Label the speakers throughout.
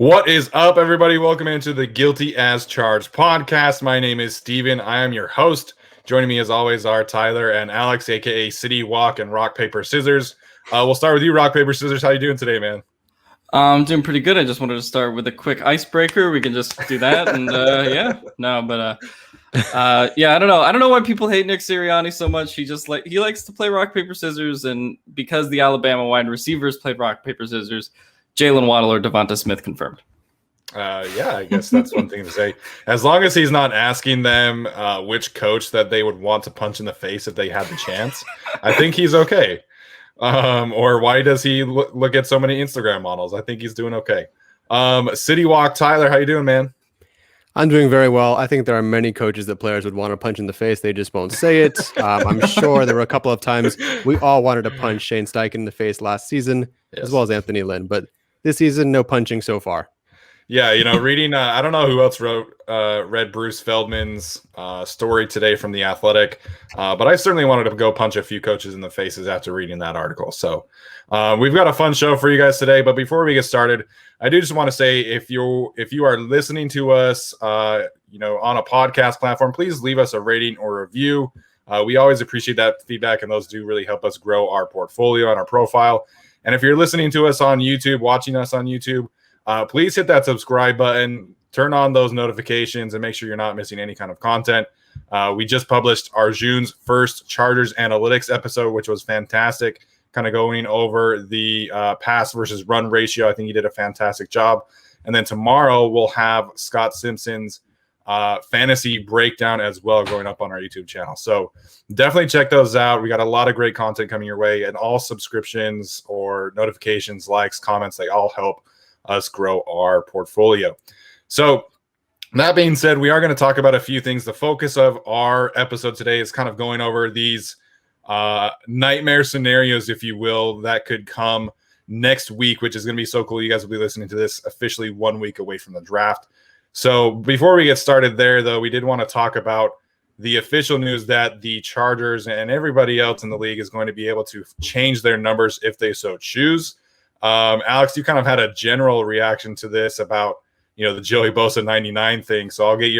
Speaker 1: What is up, everybody? Welcome into the Guilty as Charged podcast. My name is Steven. I am your host. Joining me, as always, are Tyler and Alex, aka City Walk and Rock, Paper, Scissors. We'll start with you, Rock, Paper, Scissors. How you doing today, man?
Speaker 2: I'm doing pretty good. I just wanted to start with a quick icebreaker. We can just do that, and I don't know. I don't know why people hate Nick Sirianni so much. He likes to play rock paper scissors, and because the Alabama wide receivers played rock paper scissors, Jalen Waddle or Devonta Smith confirmed.
Speaker 1: I guess that's one thing to say. As long as he's not asking them which coach that they would want to punch in the face if they had the chance, I think he's okay. Or why does he look at so many Instagram models? I think he's doing okay. City Walk, Tyler, how you doing, man?
Speaker 3: I'm doing very well. I think there are many coaches that players would want to punch in the face. They just won't say it. I'm sure there were a couple of times we all wanted to punch Shane Steichen in the face last season, as well as Anthony Lynn. But this season, no punching so far.
Speaker 1: Yeah, reading, I don't know who else read Bruce Feldman's story today from The Athletic, but I certainly wanted to go punch a few coaches in the faces after reading that article. So we've got a fun show for you guys today, but before we get started, I do just want to say if you are listening to us, on a podcast platform, please leave us a rating or review. We always appreciate that feedback, and those do really help us grow our portfolio and our profile. And if you're listening to us on YouTube, watching us on YouTube, please hit that subscribe button, turn on those notifications, and make sure you're not missing any kind of content. We just published Arjun's first Chargers Analytics episode, which was fantastic, kind of going over the pass versus run ratio. I think he did a fantastic job. And then tomorrow we'll have Scott Simpson's fantasy breakdown as well going up on our YouTube channel. So definitely check those out. We got a lot of great content coming your way, and all subscriptions or notifications, likes, comments, they all help us grow our portfolio. So that being said, we are going to talk about a few things. The focus of our episode today is kind of going over these nightmare scenarios, if you will, that could come next week, which is going to be so cool. You guys will be listening to this officially 1 week away from the draft. So before we get started there, though, we did want to talk about the official news that the Chargers and everybody else in the league is going to be able to change their numbers if they so choose. Alex, you kind of had a general reaction to this about, the Joey Bosa 99 thing. So I'll get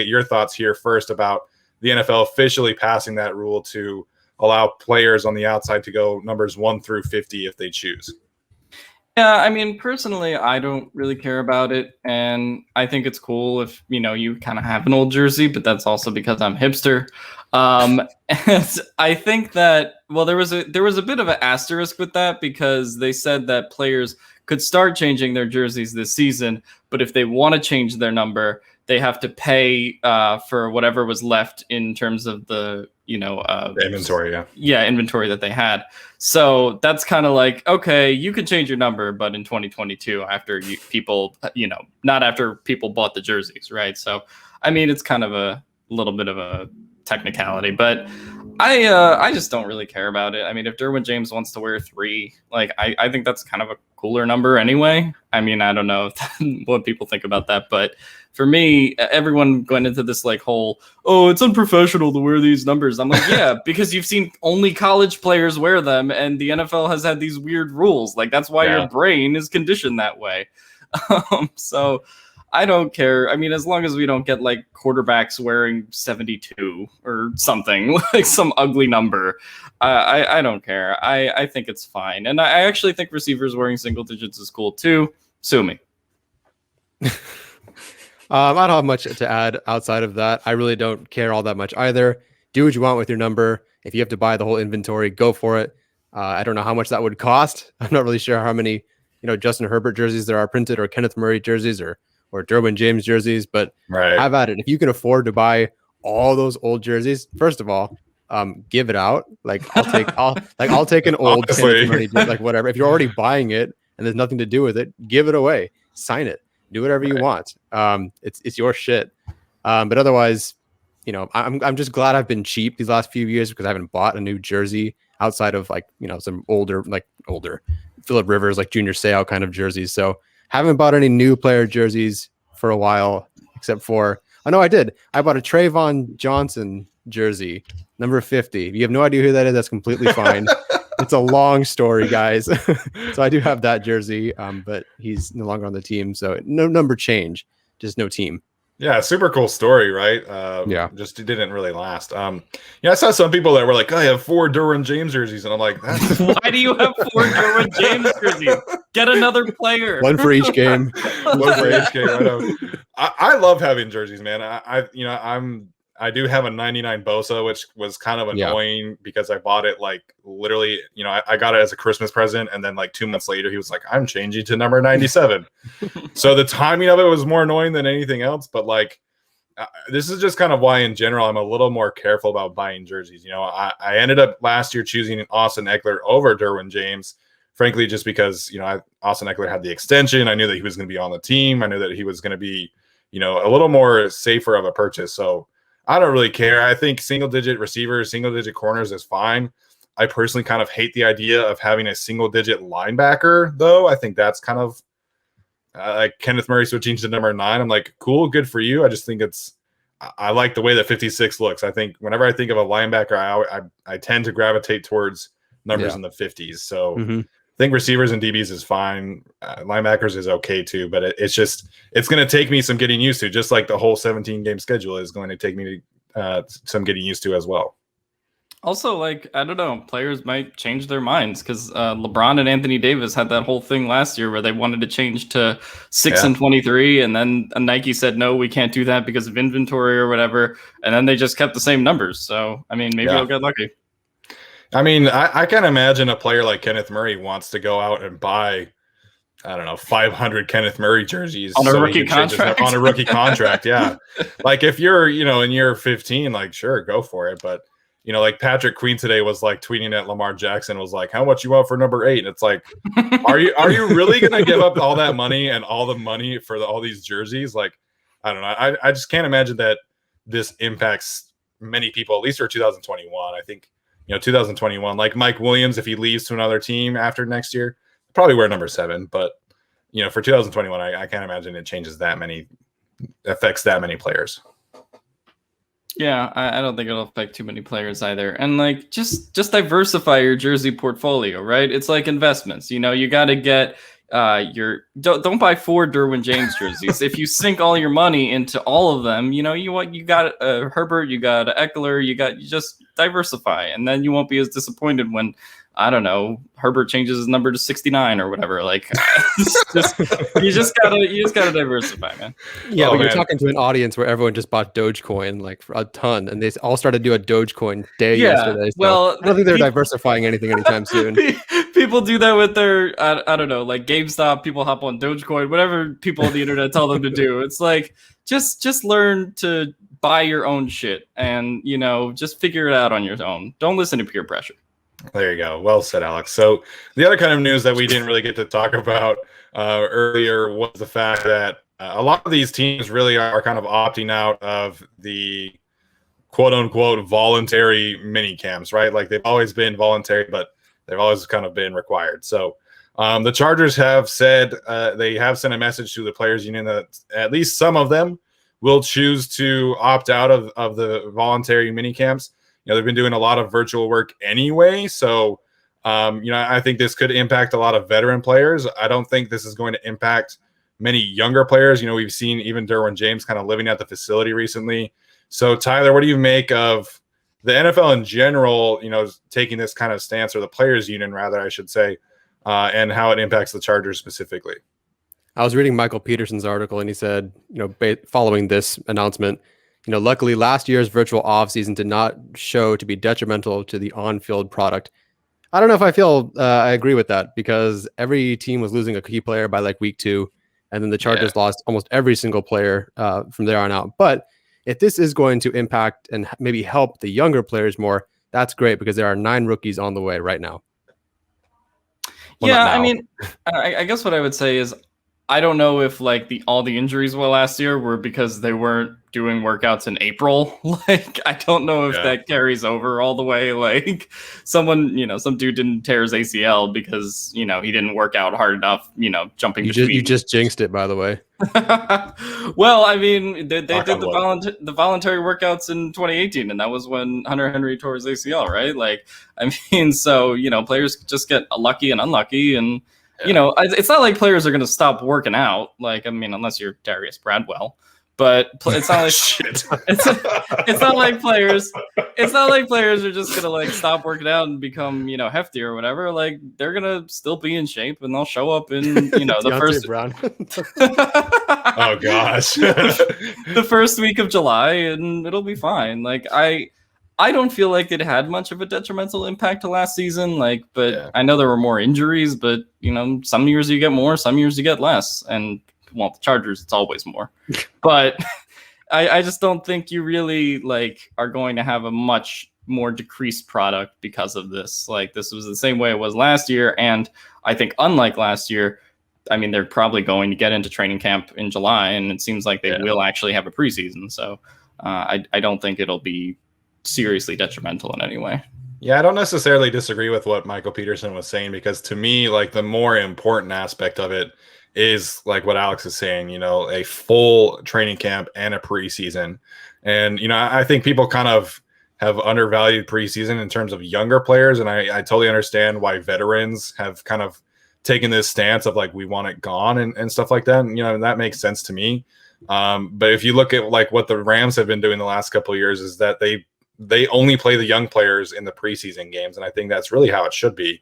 Speaker 1: your thoughts here first about the NFL officially passing that rule to allow players on the outside to go numbers 1 through 50 if they choose.
Speaker 2: Yeah, I mean, personally, I don't really care about it, and I think it's cool if, you kind of have an old jersey, but that's also because I'm hipster. And I think that, there was a bit of an asterisk with that because they said that players could start changing their jerseys this season, but if they want to change their number, they have to pay for whatever was left in terms of the
Speaker 1: inventory,
Speaker 2: inventory that they had. So that's kind of like, okay, you can change your number, but in 2022, after not after people bought the jerseys, right? So, I mean, it's kind of a little bit of a technicality, but I just don't really care about it. I mean, if Derwin James wants to wear 3, I think that's kind of a cooler number anyway. I mean, I don't know what people think about that, but for me, everyone went into this it's unprofessional to wear these numbers. I'm like, yeah, because you've seen only college players wear them, and the NFL has had these weird rules. That's why your brain is conditioned that way. So I don't care. I mean, as long as we don't get quarterbacks wearing 72 or something, some ugly number, I don't care. I think it's fine. And I actually think receivers wearing single digits is cool too. Sue me.
Speaker 3: I don't have much to add outside of that. I really don't care all that much either. Do what you want with your number. If you have to buy the whole inventory, go for it. I don't know how much that would cost. I'm not really sure how many, Justin Herbert jerseys there are printed, or Kenneth Murray jerseys, or Derwin James jerseys, but have at it. If you can afford to buy all those old jerseys, first of all, give it out. I'll take an old Kenneth Murray, whatever. If you're already buying it and there's nothing to do with it, give it away. Sign it. Do whatever you want. It's your shit. But otherwise, I'm just glad I've been cheap these last few years because I haven't bought a new jersey outside of some older Phillip Rivers, Junior Seau kind of jerseys. So haven't bought any new player jerseys for a while, except for, I did. I bought a Trayvon Johnson jersey, number 50. If you have no idea who that is, that's completely fine. It's a long story, guys. So I do have that jersey, but he's no longer on the team. So no number change, just no team.
Speaker 1: Yeah, super cool story, right? Just it didn't really last. I saw some people that were like, I have 4 Derwin James jerseys, and I'm like,
Speaker 2: why do you have 4 Derwin James jerseys? Get another player.
Speaker 3: One for each game.
Speaker 1: One for each game. I know. I love having jerseys, man. I do have a 99 Bosa, which was kind of annoying because I bought it like literally, I got it as a Christmas present. And then like 2 months later, he was like, I'm changing to number 97. So the timing of it was more annoying than anything else. But like, this is just kind of why in general, I'm a little more careful about buying jerseys. I ended up last year choosing Austin Eckler over Derwin James, frankly, just because, Austin Eckler had the extension. I knew that he was going to be on the team. I knew that he was going to be, a little more safer of a purchase. So I don't really care. I think single-digit receivers, single-digit corners is fine. I personally kind of hate the idea of having a single-digit linebacker, though. I think that's kind of like Kenneth Murray switching to number 9. I'm like, cool, good for you. I just think I like the way that 56 looks. I think whenever I think of a linebacker, I tend to gravitate towards numbers in the 50s. So I think receivers and DBs is fine. Linebackers is okay too, but it's going to take me some getting used to, just like the whole 17-game schedule is going to take me to some getting used to as well.
Speaker 2: Also, like, I don't know, players might change their minds because LeBron and Anthony Davis had that whole thing last year where they wanted to change to 6 and 23, and then Nike said, no, we can't do that because of inventory or whatever, and then they just kept the same numbers. So, I mean, maybe I'll get lucky.
Speaker 1: I mean, I can't imagine a player like Kenneth Murray wants to go out and buy, I don't know, 500 Kenneth Murray jerseys
Speaker 2: on a rookie contract.
Speaker 1: On a rookie contract, yeah. Like if you're, in year 15, like sure, go for it. But like Patrick Queen today was like tweeting at Lamar Jackson, was like, "How much you want for number 8?" And it's like, are you really gonna give up all that money and all the money for all these jerseys? Like, I don't know. I just can't imagine that this impacts many people, at least for 2021. I think. 2021, like Mike Williams, if he leaves to another team after next year, probably wear number 7. But, for 2021, I can't imagine it affects that many players.
Speaker 2: Yeah, I don't think it'll affect too many players either. And like, just diversify your jersey portfolio, right? It's like investments. You got to get don't buy 4 Derwin James jerseys. If you sink all your money into all of them, you got Herbert, you got Eckler, you just diversify, and then you won't be as disappointed when, I don't know, Herbert changes his number to 69 or whatever. Like, you just gotta diversify, man.
Speaker 3: Yeah, but you're talking to an audience where everyone just bought Dogecoin like for a ton, and they all started to do a Dogecoin day yesterday. So
Speaker 2: well,
Speaker 3: I don't think they're diversifying anything anytime soon.
Speaker 2: People do that with their, I don't know, like GameStop. People hop on Dogecoin, whatever people on the internet tell them to do. It's like just learn to buy your own shit, and just figure it out on your own. Don't listen to peer pressure.
Speaker 1: There you go. Well said, Alex. So the other kind of news that we didn't really get to talk about earlier was the fact that a lot of these teams really are kind of opting out of the quote unquote voluntary mini camps, right? Like they've always been voluntary, but they've always kind of been required. So the Chargers have said they have sent a message to the players union that at least some of them will choose to opt out of the voluntary mini camps. They've been doing a lot of virtual work anyway. So, I think this could impact a lot of veteran players. I don't think this is going to impact many younger players. We've seen even Derwin James kind of living at the facility recently. So, Tyler, what do you make of the NFL in general, taking this kind of stance, or the players union, rather, I should say, and how it impacts the Chargers specifically?
Speaker 3: I was reading Michael Peterson's article, and he said, following this announcement, luckily last year's virtual offseason did not show to be detrimental to the on-field product. I don't know if I feel I agree with that, because every team was losing a key player by like week 2, and then the Chargers lost almost every single player from there on out. But if this is going to impact and maybe help the younger players more, that's great, because there are 9 rookies on the way right now.
Speaker 2: Well, I mean, I guess what I would say is I don't know if like all the injuries last year were because they weren't doing workouts in April. Like, I don't know if that carries over all the way. Like, someone, some dude didn't tear his ACL because, he didn't work out hard enough, jumping between.
Speaker 3: You just jinxed it, by the way.
Speaker 2: Well, I mean, they did the voluntary workouts in 2018, and that was when Hunter Henry tore his ACL, right? Like, I mean, so, players just get lucky and unlucky, and it's not like players are going to stop working out. Like, I mean, unless you're Darius Bradwell, but it's not like it's not like players. It's not like players are just going to like stop working out and become hefty or whatever. Like, they're going to still be in shape, and they'll show up in the first
Speaker 3: Brown.
Speaker 1: Oh gosh,
Speaker 2: the first week of July, and it'll be fine. Like, I don't feel like it had much of a detrimental impact to last season. Like, but I know there were more injuries, but some years you get more, some years you get less. And the Chargers, it's always more. But I just don't think you really like are going to have a much more decreased product because of this. Like, this was the same way it was last year. And I think unlike last year, I mean, they're probably going to get into training camp in July, and it seems like they will actually have a preseason. So I don't think it'll be seriously detrimental in any way.
Speaker 1: Yeah, I don't necessarily disagree with what Michael Peterson was saying, because to me, like, the more important aspect of it is like what Alex is saying, a full training camp and a preseason. And, I think people kind of have undervalued preseason in terms of younger players. And I totally understand why veterans have kind of taken this stance of like, we want it gone and stuff like that. And, that makes sense to me. But if you look at like what the Rams have been doing the last couple of years, is that they only play the young players in the preseason games. And I think that's really how it should be,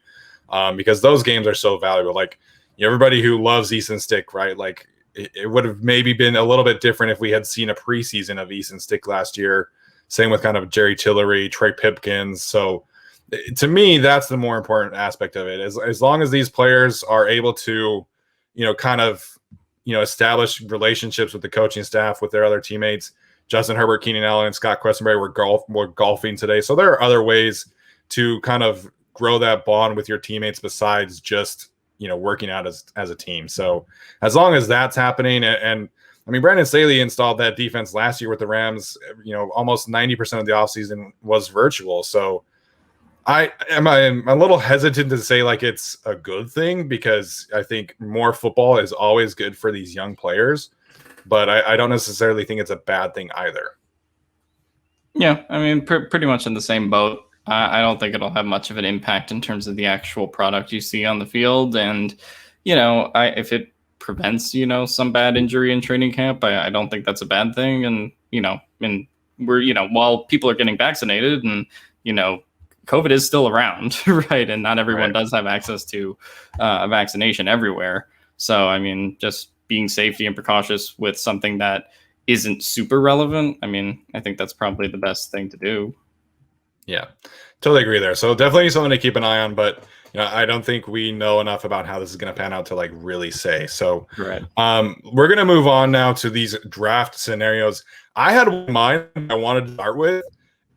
Speaker 1: because those games are so valuable. Like, everybody who loves Easton Stick, right? Like, it would have maybe been a little bit different if we had seen a preseason of Easton Stick last year. Same with kind of Jerry Tillery, Trey Pipkins. So to me, that's the more important aspect of it. As long as these players are able to, kind of, establish relationships with the coaching staff, with their other teammates. Justin Herbert, Keenan Allen, and Scott Questenberry were golfing today. So there are other ways to kind of grow that bond with your teammates besides just, working out as a team. So as long as that's happening, and I mean, Brandon Staley installed that defense last year with the Rams, almost 90% of the offseason was virtual. So I'm a little hesitant to say like it's a good thing, because I think more football is always good for these young players. But I don't necessarily think it's a bad thing either.
Speaker 2: Yeah, I mean, pretty much in the same boat. I don't think it'll have much of an impact in terms of the actual product you see on the field. And, if it prevents, some bad injury in training camp, I don't think that's a bad thing. And, and we're, while people are getting vaccinated and, COVID is still around, right? And not everyone does have access to a vaccination everywhere. So, I mean, just being safety and precautious with something that isn't super relevant, I mean, I think that's probably the best thing to do.
Speaker 1: Yeah, totally agree there. So definitely something to keep an eye on, but I don't think we know enough about how this is going to pan out to like really say. So we're going to move on now to these draft scenarios. I had one in mind I wanted to start with,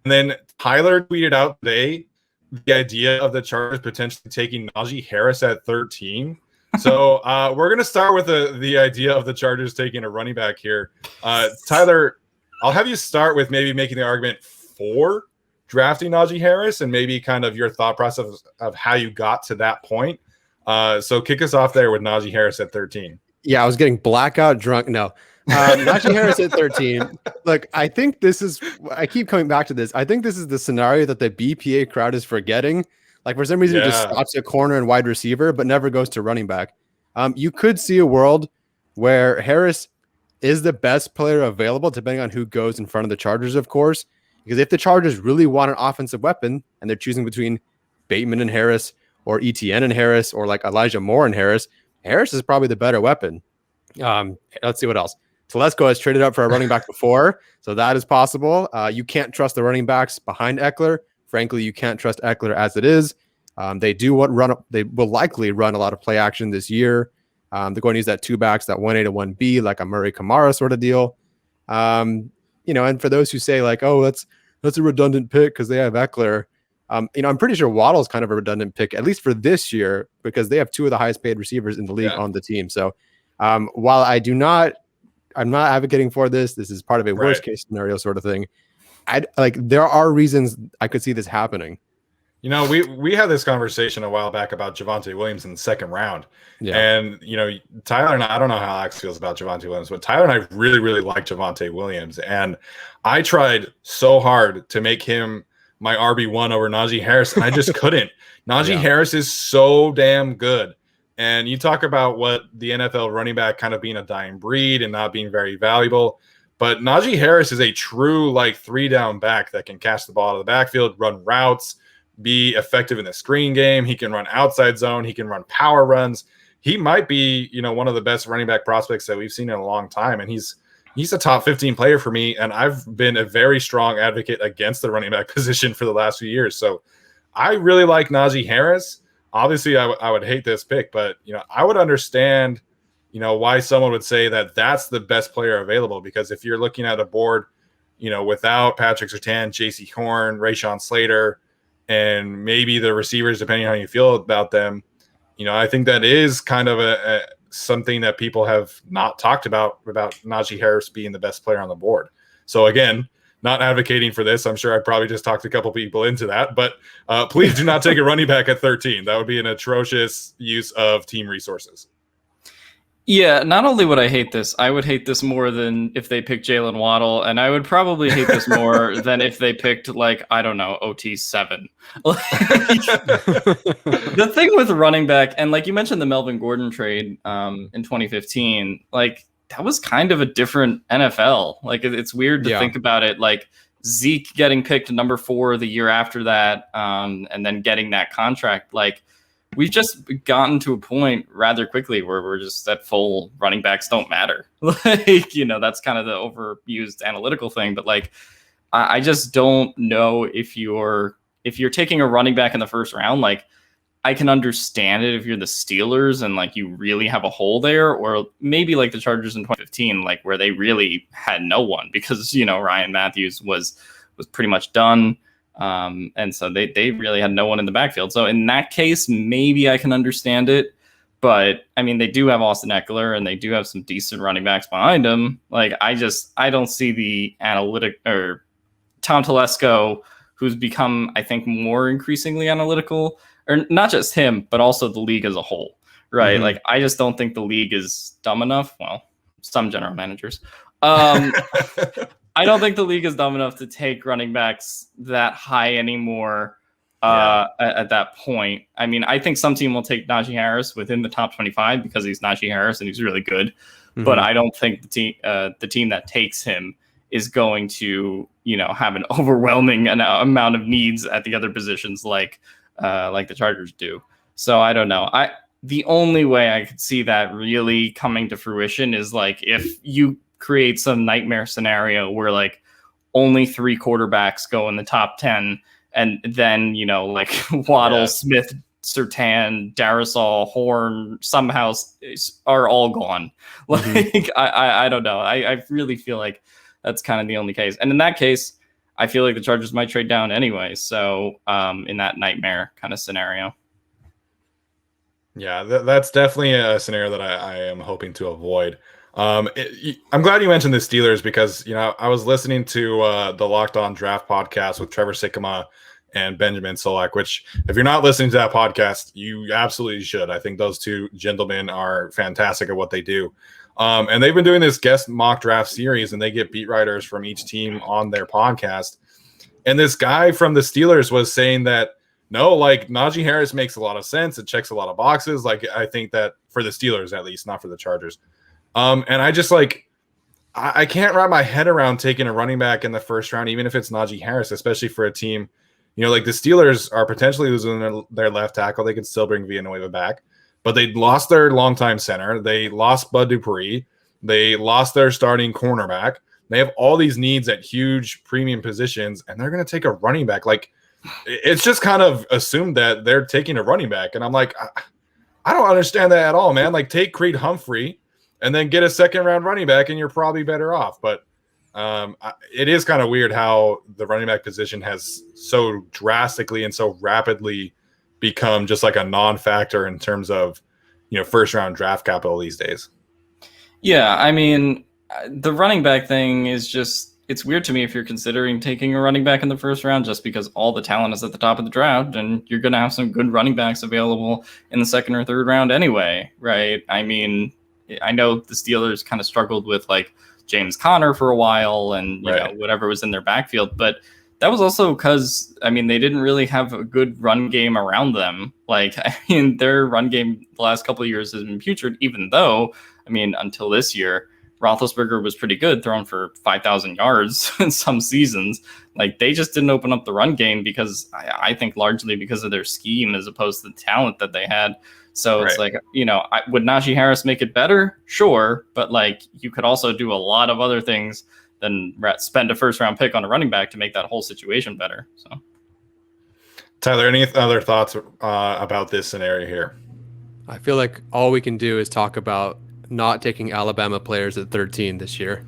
Speaker 1: and then Tyler tweeted out today the idea of the Chargers potentially taking Najee Harris at 13. So we're going to start with the idea of the Chargers taking a running back here. Tyler, I'll have you start with maybe making the argument for drafting Najee Harris and maybe kind of your thought process of how you got to that point. So kick us off there with Najee Harris at 13.
Speaker 3: Yeah, I was getting blackout drunk. No. Najee Harris at 13. Look, I think I keep coming back to this. I think this is the scenario that the BPA crowd is forgetting. Like, for some reason, it just stops at corner and wide receiver, but never goes to running back. You could see a world where Harris is the best player available, depending on who goes in front of the Chargers, of course. Because if the Chargers really want an offensive weapon and they're choosing between Bateman and Harris or ETN and Harris or like Elijah Moore and Harris is probably the better weapon. Let's see what else. Telesco has traded up for a running back before, so that is possible. You can't trust the running backs behind Eckler. Frankly, you can't trust Eckler as it is. They will likely run a lot of play action this year. They're going to use that two backs, that 1A to 1B, like a Murray Kamara sort of deal. And for those who say like, oh, that's a redundant pick because they have Eckler. I'm pretty sure Waddle's kind of a redundant pick, at least for this year, because they have two of the highest paid receivers in the league on the team. So While I'm not advocating for this. This is part of a worst case scenario sort of thing. There are reasons I could see this happening.
Speaker 1: You know, we had this conversation a while back about Javonte Williams in the second round. Yeah. And, you know, Tyler and I don't know how Alex feels about Javonte Williams, but Tyler and I really, really like Javonte Williams. And I tried so hard to make him my RB1 over Najee Harris, and I just couldn't. Najee Harris is so damn good. And you talk about what the NFL running back kind of being a dying breed and not being very valuable. But Najee Harris is a true, like, 3-down back that can catch the ball out of the backfield, run routes, be effective in the screen game. He can run outside zone. He can run power runs. He might be, you know, one of the best running back prospects that we've seen in a long time. And he's a top 15 player for me. And I've been a very strong advocate against the running back position for the last few years. So I really like Najee Harris. Obviously, I would hate this pick, but, you know, I would understand, you know, why someone would say that that's the best player available. Because if you're looking at a board, you know, without Patrick Surtain, J.C. Horn, Rashawn Slater, and maybe the receivers, depending on how you feel about them, you know, I think that is kind of a something that people have not talked about Najee Harris being the best player on the board. So again, not advocating for this. I'm sure I probably just talked a couple people into that, but please do not take a running back at 13. That would be an atrocious use of team resources.
Speaker 2: Yeah, not only would I hate this, I would hate this more than if they picked Jalen Waddle, and I would probably hate this more than if they picked, like, I don't know, OT7. The thing with running back, and like you mentioned the Melvin Gordon trade in 2015, like, that was kind of a different NFL. Like, it's weird to think about it, like Zeke getting picked number 4 the year after that, and then getting that contract. Like, we've just gotten to a point rather quickly where we're just at full running backs don't matter. Like, you know, that's kind of the overused analytical thing. But like, I just don't know if you're taking a running back in the first round. Like, I can understand it if you're the Steelers and like you really have a hole there, or maybe like the Chargers in 2015, like where they really had no one because, you know, Ryan Matthews was pretty much done. And so they really had no one in the backfield. So in that case, maybe I can understand it. But I mean, they do have Austin Eckler and they do have some decent running backs behind him. Like, I don't see the analytic or Tom Telesco, who's become, I think, more increasingly analytical, or not just him, but also the league as a whole. Right. Mm-hmm. Like, I just don't think the league is dumb enough. Well, some general managers, I don't think the league is dumb enough to take running backs that high anymore at that point. I mean, I think some team will take Najee Harris within the top 25 because he's Najee Harris and he's really good. Mm-hmm. But I don't think the team that takes him is going to, you know, have an overwhelming amount of needs at the other positions like the Chargers do. So I don't know. The only way I could see that really coming to fruition is like if you create some nightmare scenario where like only 3 quarterbacks go in the top 10, and then, you know, like Waddle, Smith, Surtain, Darisaw, Horn somehow are all gone. Like, mm-hmm. I don't know. I really feel like that's kind of the only case. And in that case, I feel like the Chargers might trade down anyway. So in that nightmare kind of scenario.
Speaker 1: Yeah, that's definitely a scenario that I am hoping to avoid. I'm glad you mentioned the Steelers because, you know, I was listening to the Locked On Draft podcast with Trevor Sikkema and Benjamin Solak, which if you're not listening to that podcast, you absolutely should. I think those two gentlemen are fantastic at what they do. And they've been doing this guest mock draft series, and they get beat writers from each team on their podcast. And this guy from the Steelers was saying that, no, like Najee Harris makes a lot of sense. It checks a lot of boxes. Like, I think that for the Steelers, at least, not for the Chargers. And I just like, I can't wrap my head around taking a running back in the first round, even if it's Najee Harris, especially for a team, you know, like the Steelers are potentially losing their left tackle. They could still bring Villanueva back, but they lost their longtime center. They lost Bud Dupree. They lost their starting cornerback. They have all these needs at huge premium positions, and they're going to take a running back. Like, it's just kind of assumed that they're taking a running back. And I'm like, I don't understand that at all, man. Like, take Creed Humphrey and then get a second-round running back, and you're probably better off. But it is kind of weird how the running back position has so drastically and so rapidly become just like a non-factor in terms of, you know, first-round draft capital these days.
Speaker 2: Yeah, I mean, the running back thing is just, it's weird to me if you're considering taking a running back in the first round, just because all the talent is at the top of the draft and you're going to have some good running backs available in the second or third round anyway, right? I mean, I know the Steelers kind of struggled with like James Conner for a while and, you know, whatever was in their backfield, but that was also because, I mean, they didn't really have a good run game around them. Like, I mean, their run game the last couple of years has been putrid, even though, I mean, until this year, Roethlisberger was pretty good, throwing for 5,000 yards in some seasons. Like, they just didn't open up the run game because I think largely because of their scheme as opposed to the talent that they had. So it's like, you know, would Najee Harris make it better? Sure. But like, you could also do a lot of other things than spend a first round pick on a running back to make that whole situation better. So,
Speaker 1: Tyler, any other thoughts about this scenario here?
Speaker 3: I feel like all we can do is talk about not taking Alabama players at 13 this year.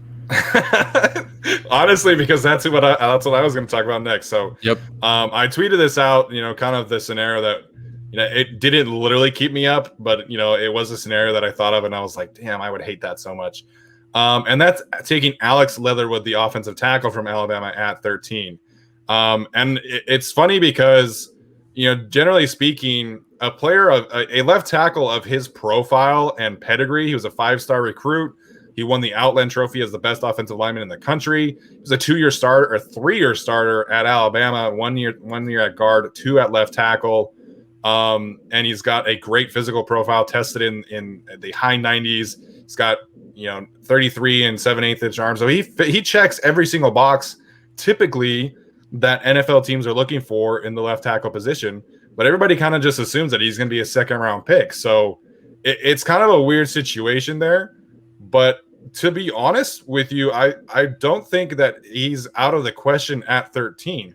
Speaker 1: Honestly, because that's what I was going to talk about next. So,
Speaker 3: yep.
Speaker 1: I tweeted this out, you know, kind of the scenario that, you know, it didn't literally keep me up, but, you know, it was a scenario that I thought of and I was like, damn, I would hate that so much. And that's taking Alex Leatherwood, the offensive tackle from Alabama, at 13. And it's funny because, you know, generally speaking, a player of a left tackle of his profile and pedigree, he was a 5-star recruit. He won the Outland Trophy as the best offensive lineman in the country. He was a 2-year starter or 3-year starter at Alabama, 1 year at guard, 2 at left tackle. And he's got a great physical profile, tested in the high 90s. He's got, you know, 33 and 7/8 inch arms. So he checks every single box typically that NFL teams are looking for in the left tackle position. But everybody kind of just assumes that he's going to be a second round pick. So it's kind of a weird situation there. But to be honest with you, I don't think that he's out of the question at 13.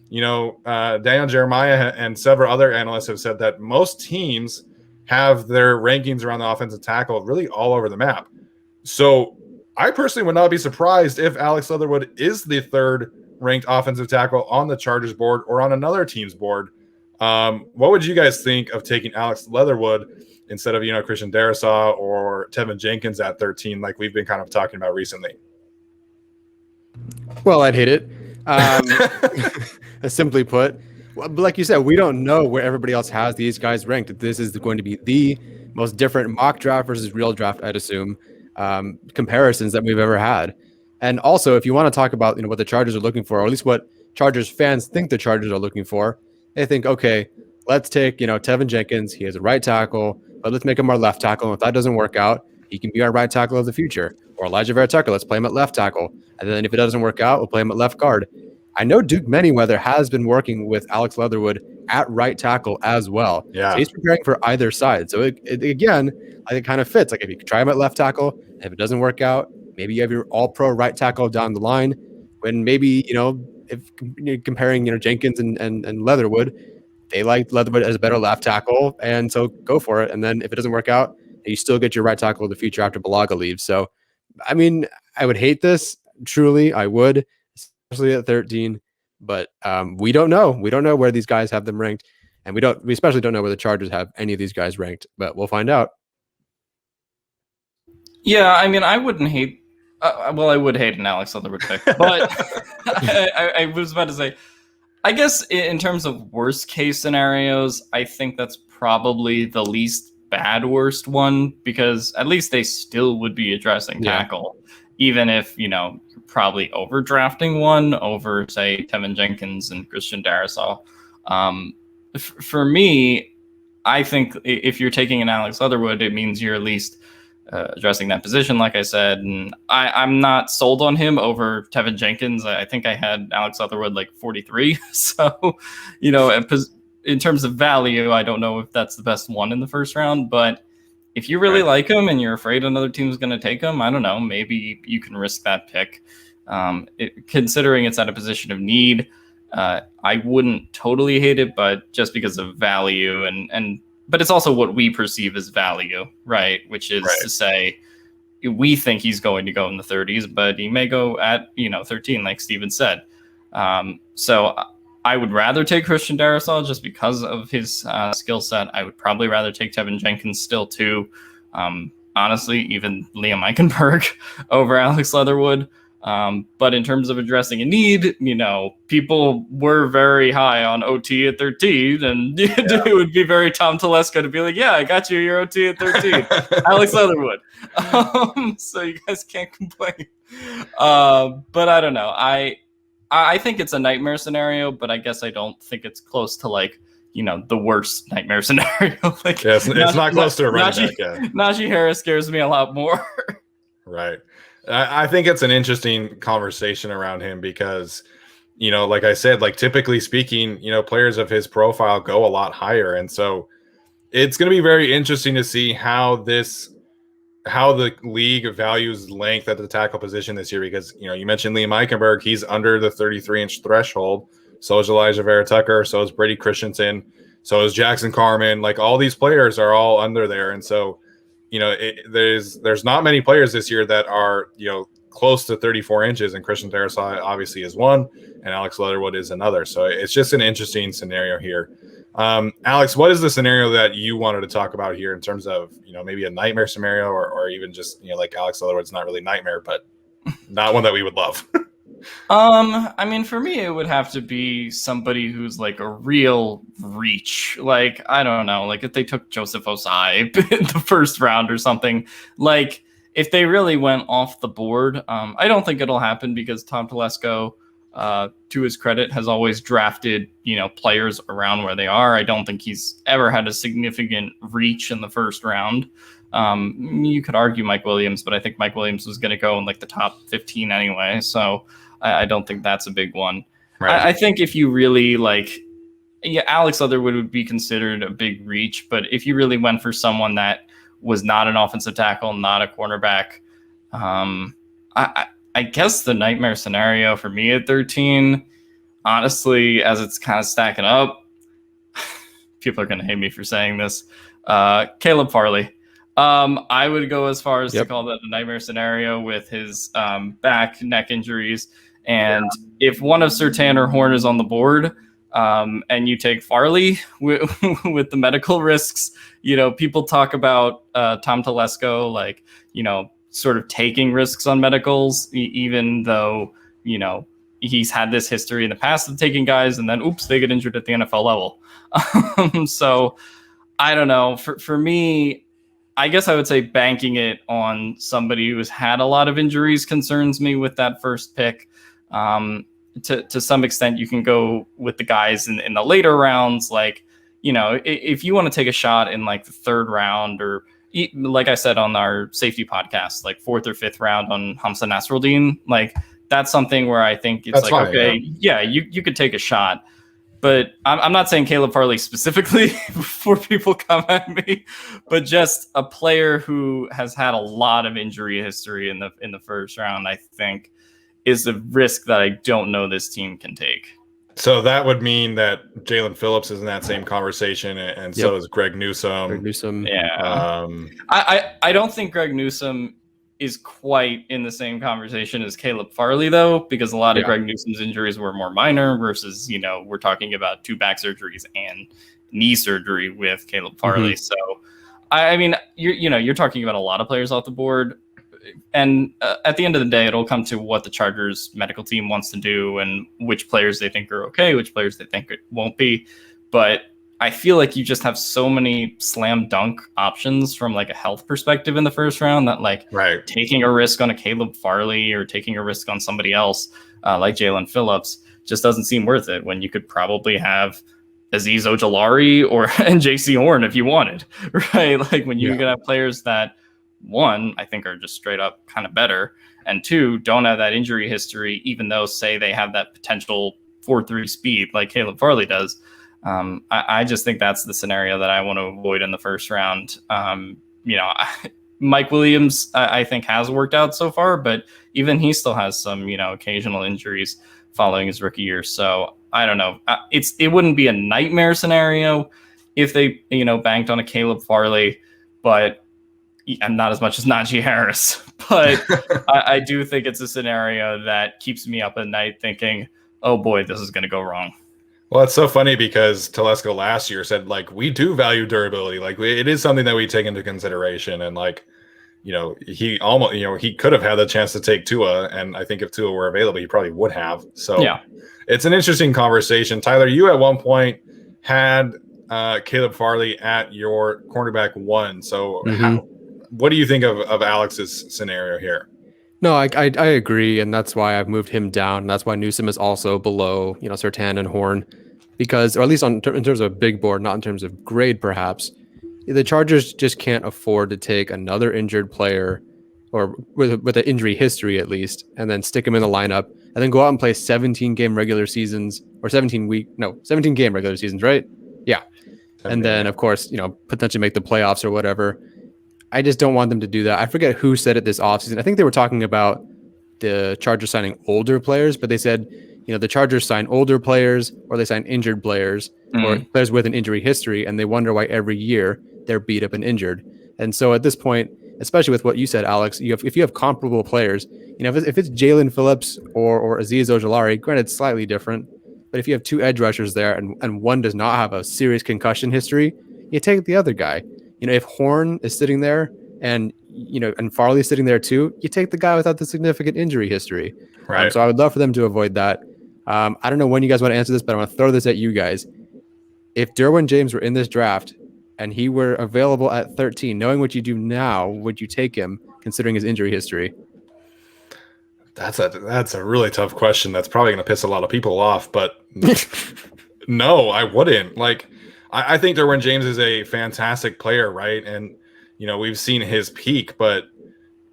Speaker 1: You know, Daniel Jeremiah and several other analysts have said that most teams have their rankings around the offensive tackle really all over the map. So I personally would not be surprised if Alex Leatherwood is the 3rd ranked offensive tackle on the Chargers board or on another team's board. What would you guys think of taking Alex Leatherwood instead of, you know, Christian Darrisaw or Tevin Jenkins at 13, like we've been kind of talking about recently?
Speaker 3: Well, I'd hate it. Simply put, but like you said, we don't know where everybody else has these guys ranked. This is going to be the most different mock draft versus real draft, I'd assume, comparisons that we've ever had. And also, if you want to talk about, you know, what the Chargers are looking for, or at least what Chargers fans think the Chargers are looking for, they think, okay, let's take, you know, Tevin Jenkins. He has a right tackle, but let's make him our left tackle. And if that doesn't work out, he can be our right tackle of the future. Or Elijah Vera Tucker, let's play him at left tackle. And then if it doesn't work out, we'll play him at left guard. I know Duke Manyweather has been working with Alex Leatherwood at right tackle as well.
Speaker 1: Yeah.
Speaker 3: So he's preparing for either side. So again, I think it kind of fits. Like if you try him at left tackle, if it doesn't work out, maybe you have your all-pro right tackle down the line. When maybe, you know, if you're comparing, you know, Jenkins and Leatherwood, they like Leatherwood as a better left tackle, and so go for it. And then if it doesn't work out, you still get your right tackle of the future after Balaga leaves. So, I mean, I would hate this. Truly, I would, especially at 13. But we don't know. We don't know where these guys have them ranked, and we especially don't know where the Chargers have any of these guys ranked. But we'll find out.
Speaker 2: Yeah, I mean, I wouldn't hate. Well, I would hate an Alex Leatherwood pick, but I was about to say, I guess in terms of worst case scenarios, I think that's probably the least bad worst one, because at least they still would be addressing tackle, even if, you know, you're probably overdrafting one over, say, Tevin Jenkins and Christian Darrisaw. For me, I think if you're taking an Alex Leatherwood, it means you're at least addressing that position, like I said. And I'm not sold on him over Tevin Jenkins. I think I had Alex Leatherwood like 43. So, you know, in terms of value, I don't know if that's the best one in the first round. But if you really like him and you're afraid another team's going to take him, I don't know, maybe you can risk that pick. Considering it's at a position of need, I wouldn't totally hate it, but just because of value but it's also what we perceive as value, right? Which is to say, we think he's going to go in the 30s, but he may go at, 13, like Steven said. So I would rather take Christian Darrisaw just because of his skill set. I would probably rather take Tevin Jenkins still too. honestly even Liam Eichenberg over Alex Leatherwood. But in terms of addressing a need, people were very high on OT at 13, and it would be very Tom Telesco to be like, yeah, I got you your OT at 13, Alex Leatherwood. So you guys can't complain. But I don't know. I think it's a nightmare scenario, but I guess I don't think it's close to like, the worst nightmare scenario. Like,
Speaker 1: yeah, it's not close to a running back. Yeah.
Speaker 2: Najee Harris scares me a lot more.
Speaker 1: Right. I think it's an interesting conversation around him because, like I said, like typically speaking, players of his profile go a lot higher. And so it's going to be very interesting to see how the league values length at the tackle position this year, because, you mentioned Liam Eichenberg, he's under the 33-inch threshold. So is Elijah Vera Tucker. So is Brady Christensen. So is Jackson Carman. Like all these players are all under there. And so, there's not many players this year that are, close to 34 inches, and Christian Darrisaw obviously is one, and Alex Leatherwood is another. So it's just an interesting scenario here. Alex, what is the scenario that you wanted to talk about here in terms of, maybe a nightmare scenario or even just, like Alex Leatherwood's not really nightmare, but not one that we would love?
Speaker 2: I mean, for me, it would have to be somebody who's like a real reach. Like, I don't know, like if they took Joseph Osai in the first round or something, like if they really went off the board. I don't think it'll happen because Tom Telesco, to his credit, has always drafted, players around where they are. I don't think he's ever had a significant reach in the first round. You could argue Mike Williams, but I think Mike Williams was going to go in like the top 15 anyway. So I don't think that's a big one. Right. I think if you really Alex Leatherwood would be considered a big reach, but if you really went for someone that was not an offensive tackle, not a cornerback, I guess the nightmare scenario for me at 13, honestly, as it's kind of stacking up, people are going to hate me for saying this, Caleb Farley. I would go as far as to call that a nightmare scenario with his back, neck injuries. And if one of Surtain or Horn is on the board, and you take Farley with the medical risks, people talk about Tom Telesco, sort of taking risks on medicals, even though, he's had this history in the past of taking guys and then, oops, they get injured at the NFL level. So I don't know. For me, I guess I would say banking it on somebody who has had a lot of injuries concerns me with that first pick. To some extent, you can go with the guys in the later rounds. If you want to take a shot in like the third round, or like I said on our safety podcast, like fourth or fifth round on Hamza Nasruddin, that's something where I think it's fine, okay, you could take a shot. But I'm not saying Caleb Farley specifically before people come at me, but just a player who has had a lot of injury history in the first round, I think, is a risk that I don't know this team can take.
Speaker 1: So that would mean that Jalen Phillips is in that same conversation, and so is Greg Newsome.
Speaker 2: Yeah. I don't think Greg Newsome is quite in the same conversation as Caleb Farley, though, because a lot of Greg Newsome's injuries were more minor versus, we're talking about 2 back surgeries and knee surgery with Caleb Farley. Mm-hmm. So, I mean, you're talking about a lot of players off the board. And at the end of the day, it'll come to what the Chargers medical team wants to do and which players they think are okay, which players they think it won't be. But I feel like you just have so many slam dunk options from like a health perspective in the first round that taking a risk on a Caleb Farley or taking a risk on somebody else like Jalen Phillips just doesn't seem worth it when you could probably have Azeez Ojulari and JC Horn if you wanted, right? Like when you could have players that, one, I think are just straight up kind of better, and two, don't have that injury history, even though say they have that potential 4.3 speed like Caleb Farley does. I just think that's the scenario that I want to avoid in the first round. Mike Williams, I think, has worked out so far, but even he still has some, occasional injuries following his rookie year. So I don't know. It wouldn't be a nightmare scenario if they, banked on a Caleb Farley, but and not as much as Najee Harris. But I do think it's a scenario that keeps me up at night thinking, oh boy, this is going to go wrong.
Speaker 1: Well, it's so funny because Telesco last year said, we do value durability. It is something that we take into consideration. And he could have had the chance to take Tua, and I think if Tua were available, he probably would have. So it's an interesting conversation. Tyler, you at one point had Caleb Farley at your cornerback 1. So what do you think of Alex's scenario here?
Speaker 3: No, I agree, and that's why I've moved him down. And that's why Newsome is also below, Surtain and Horn, because, or at least in terms of big board, not in terms of grade, perhaps. The Chargers just can't afford to take another injured player, or with an injury history at least, and then stick him in the lineup, and then go out and play 17-game regular seasons, or 17-game regular seasons, right? Yeah. And then, of course, potentially make the playoffs or whatever. I just don't want them to do that. I forget who said it this offseason. I think they were talking about the Chargers signing older players, but they said, the Chargers sign older players, or they sign injured players, or players with an injury history, and they wonder why every year they're beat up and injured. And so at this point, especially with what you said, Alex, if you have comparable players, if it's Jalen Phillips or Azeez Ojulari, granted slightly different, but if you have 2 edge rushers there and one does not have a serious concussion history, you take the other guy. If Horn is sitting there and Farley is sitting there too, you take the guy without the significant injury history.
Speaker 1: Right.
Speaker 3: So I would love for them to avoid that. I don't know when you guys want to answer this, but I want to throw this at you guys. If Derwin James were in this draft and he were available at 13, knowing what you do now, would you take him considering his injury history?
Speaker 1: That's a really tough question. That's probably going to piss a lot of people off, but no, I wouldn't. I think Derwin James is a fantastic player, right? And, we've seen his peak, but,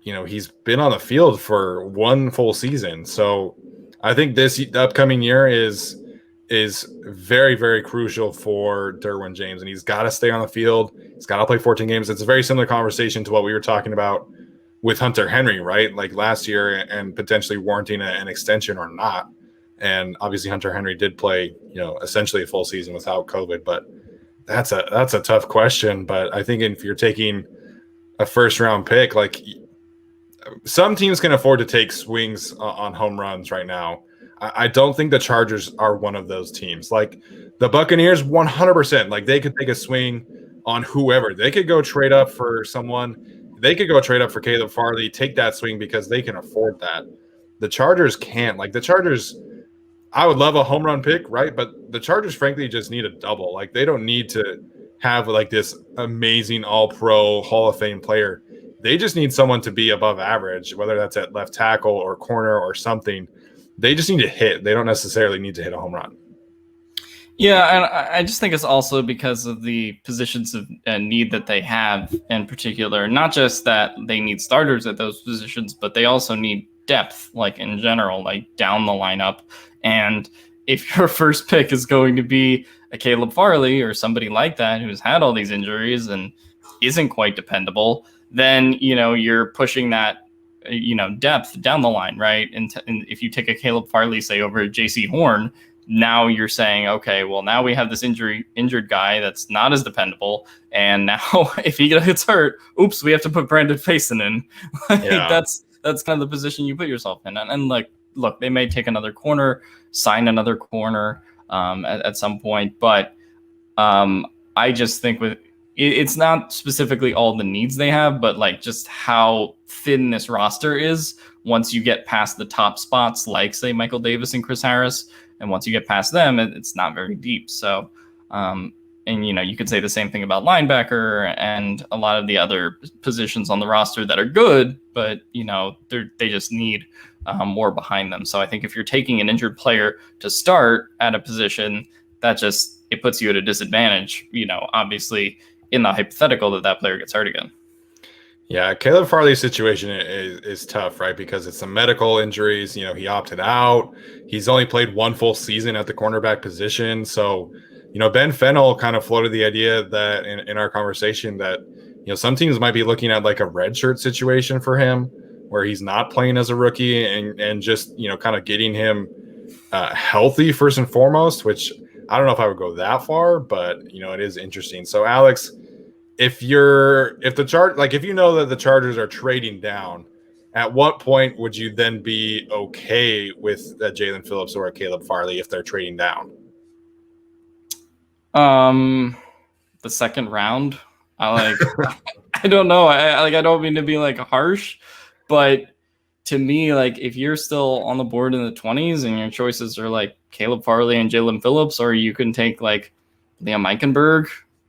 Speaker 1: he's been on the field for 1 full season. So I think this upcoming year is very, very crucial for Derwin James, and he's got to stay on the field. He's got to play 14 games. It's a very similar conversation to what we were talking about with Hunter Henry, right? Like last year, and potentially warranting an extension or not. And obviously Hunter Henry did play, essentially a full season without COVID, but that's a tough question. But I think if you're taking a first round pick, some teams can afford to take swings on home runs right now. I don't think the Chargers are one of those teams. Like the Buccaneers, 100%. They could take a swing on whoever. They could go trade up for someone. They could go trade up for Caleb Farley, take that swing because they can afford that. The Chargers can't. The Chargers, I would love a home run pick, right? But the Chargers, frankly, just need a double. They don't need to have this amazing all-pro Hall of Fame player. They just need someone to be above average, whether that's at left tackle or corner or something. They just need to hit. They don't necessarily need to hit a home run.
Speaker 2: Yeah, and I just think it's also because of the positions of need that they have in particular. Not just that they need starters at those positions, but they also need depth, in general, down the lineup. And if your first pick is going to be a Caleb Farley or somebody like that who's had all these injuries and isn't quite dependable, then, you're pushing that, depth down the line, right? And if you take a Caleb Farley, say, over JC Horn, now you're saying, okay, well, now we have this injured guy that's not as dependable. And now if he gets hurt, oops, we have to put Brandon Faison in. That's kind of the position you put yourself in. And look, they may take another corner, sign another corner at some point. But I just think it's not specifically all the needs they have, but just how thin this roster is once you get past the top spots, say Michael Davis and Chris Harris. And once you get past them, it's not very deep. So, and you could say the same thing about linebacker and a lot of the other positions on the roster that are good, but they just need more behind them. So I think if you're taking an injured player to start at a position, it puts you at a disadvantage. Obviously in the hypothetical that player gets hurt again.
Speaker 1: Yeah, Caleb Farley's situation is tough, right? Because it's some medical injuries. He opted out. He's only played 1 full season at the cornerback position. So, Ben Fennell kind of floated the idea that in our conversation that, some teams might be looking at a redshirt situation for him where he's not playing as a rookie and just, kind of getting him healthy first and foremost, which I don't know if I would go that far, but, it is interesting. So, Alex, if you know that the Chargers are trading down, at what point would you then be okay with Jalen Phillips or Caleb Farley if they're trading down?
Speaker 2: The second round. I I don't know. I don't mean to be like harsh, but to me, like if you're still on the board in the 20s and your choices are like Caleb Farley and Jalen Phillips, or you can take like Liam Eichenberg,